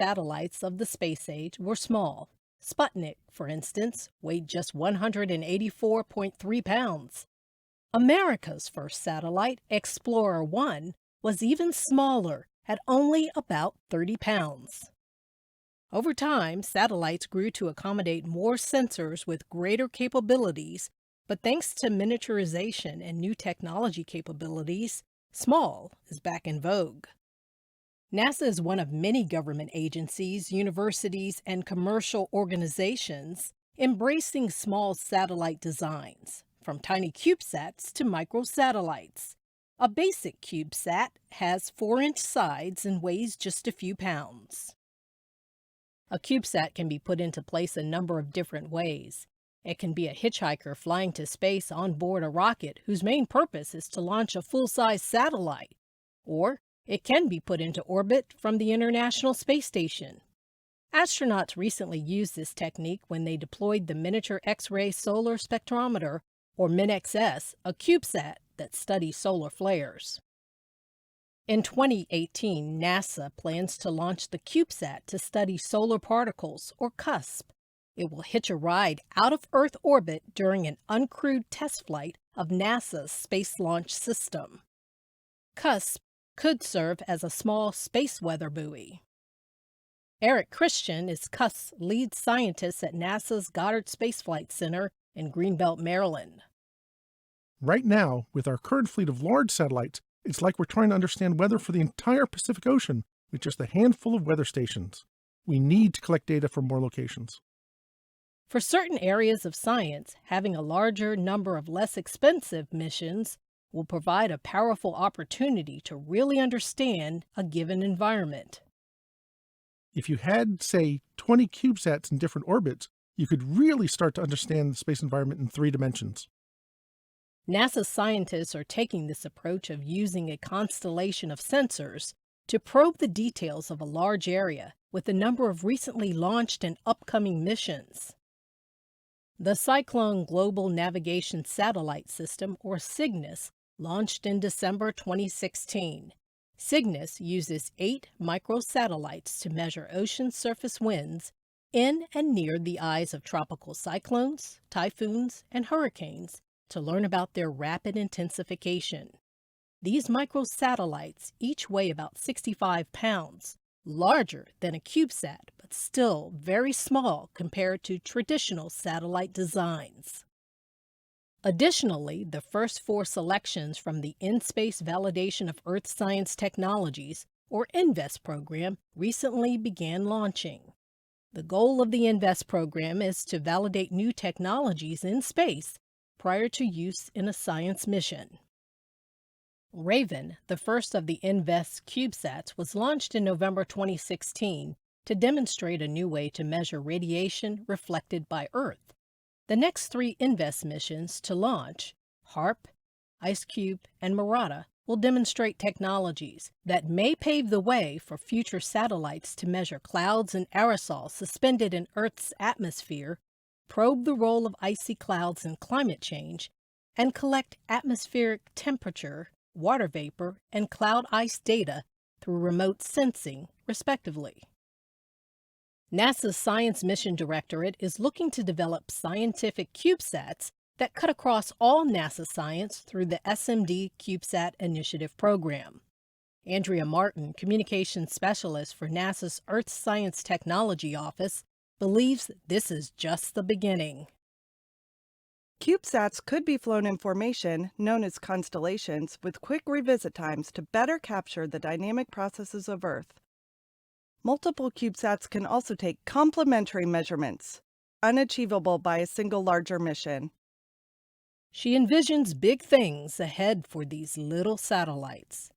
satellites of the space age were small. Sputnik, for instance, weighed just 184.3 pounds. America's first satellite, Explorer 1, was even smaller, at only about 30 pounds. Over time, satellites grew to accommodate more sensors with greater capabilities, but thanks to miniaturization and new technology capabilities, small is back in vogue. NASA is one of many government agencies, universities, and commercial organizations embracing small satellite designs, from tiny CubeSats to microsatellites. A basic CubeSat has 4-inch sides and weighs just a few pounds. A CubeSat can be put into place a number of different ways. It can be a hitchhiker flying to space on board a rocket whose main purpose is to launch a full-size satellite, or it can be put into orbit from the International Space Station. Astronauts recently used this technique when they deployed the Miniature X-ray Solar Spectrometer, or MinXS, a CubeSat that studies solar flares. In 2018, NASA plans to launch the CubeSat to study solar particles, or CUSP. It will hitch a ride out of Earth orbit during an uncrewed test flight of NASA's Space Launch System. CUSP could serve as a small space weather buoy. Eric Christian is CUSP's lead scientist at NASA's Goddard Space Flight Center in Greenbelt, Maryland. Right now, with our current fleet of large satellites, it's like we're trying to understand weather for the entire Pacific Ocean with just a handful of weather stations. We need to collect data from more locations. For certain areas of science, having a larger number of less expensive missions will provide a powerful opportunity to really understand a given environment. If you had, say, 20 CubeSats in different orbits, you could really start to understand the space environment in 3 dimensions. NASA scientists are taking this approach of using a constellation of sensors to probe the details of a large area with a number of recently launched and upcoming missions. The Cyclone Global Navigation Satellite System, or CYGNSS, launched in December 2016. CYGNSS uses 8 microsatellites to measure ocean surface winds in and near the eyes of tropical cyclones, typhoons, and hurricanes to learn about their rapid intensification. These microsatellites each weigh about 65 pounds, larger than a CubeSat, but still very small compared to traditional satellite designs. Additionally, the first 4 selections from the In-Space Validation of Earth Science Technologies, or INVEST program, recently began launching. The goal of the INVEST program is to validate new technologies in space prior to use in a science mission. Raven, the first of the INVEST CubeSats, was launched in November 2016 to demonstrate a new way to measure radiation reflected by Earth. The next 3 INVEST missions to launch, HARP, IceCube, and Murata, will demonstrate technologies that may pave the way for future satellites to measure clouds and aerosols suspended in Earth's atmosphere, probe the role of icy clouds in climate change, and collect atmospheric temperature, water vapor, and cloud ice data through remote sensing, respectively. NASA's Science Mission Directorate is looking to develop scientific CubeSats that cut across all NASA science through the SMD CubeSat Initiative program. Andrea Martin, Communications Specialist for NASA's Earth Science Technology Office, believes this is just the beginning. CubeSats could be flown in formation, known as constellations, with quick revisit times to better capture the dynamic processes of Earth. Multiple CubeSats can also take complementary measurements, unachievable by a single larger mission. She envisions big things ahead for these little satellites.